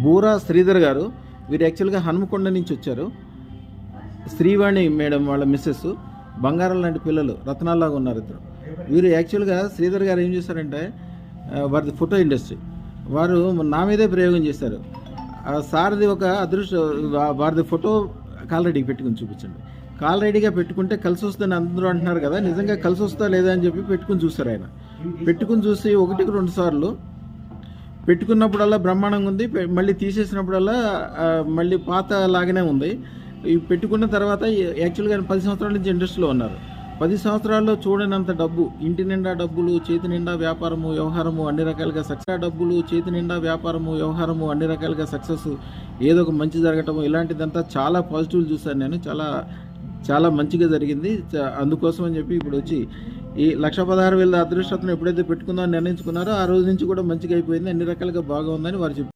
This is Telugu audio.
బూరా శ్రీధర్ గారు. వీరు యాక్చువల్గా హనుమకొండ నుంచి వచ్చారు. శ్రీవాణి మేడం వాళ్ళ మిస్సెస్. బంగారం లాంటి పిల్లలు, రత్నాల్లాగా ఉన్నారు ఇద్దరు. వీరు యాక్చువల్గా శ్రీధర్ గారు ఏం చేశారంటే, వారిది ఫోటో ఇండస్ట్రీ. వారు నా మీదే ప్రయోగం చేశారు. సార్ది ఒక వారిది ఫోటో కాలరెడీకి పెట్టుకుని చూపించండి. కాలరెడీగా పెట్టుకుంటే కలిసి వస్తుందని అందరూ అంటున్నారు కదా, నిజంగా కలిసి వస్తా లేదా అని చెప్పి పెట్టుకుని చూస్తారు. ఆయన పెట్టుకుని చూసి 1-2 సార్లు పెట్టుకున్నప్పుడల్లా బ్రహ్మాండంగా ఉంది, మళ్ళీ తీసేసినప్పుడల్లా మళ్ళీ పాత లాగానే ఉంది. ఈ పెట్టుకున్న తర్వాత యాక్చువల్గా 10 సంవత్సరాల నుంచి ఇండస్ట్రీలో ఉన్నారు. 10 సంవత్సరాల్లో చూడనంత డబ్బు, ఇంటి నిండా డబ్బులు, చేతి నిండా వ్యాపారము వ్యవహారము అన్ని రకాలుగా సక్సెస్. డబ్బులు, చేతి నిండా వ్యాపారము వ్యవహారము అన్ని రకాలుగా సక్సెస్, ఏదో ఒక మంచి జరగటము, ఇలాంటిదంతా చాలా పాజిటివ్లు చూశాను నేను. చాలా చాలా మంచిగా జరిగింది. అందుకోసం అని చెప్పి ఇప్పుడు వచ్చి ఈ 1,16,000 అదృష్టం ఎప్పుడైతే పెట్టుకుందామని నిర్ణయించుకున్నారో ఆ రోజు నుంచి కూడా మంచిగా అయిపోయింది, అన్ని రకాలుగా బాగా ఉందని వారు చెప్పారు.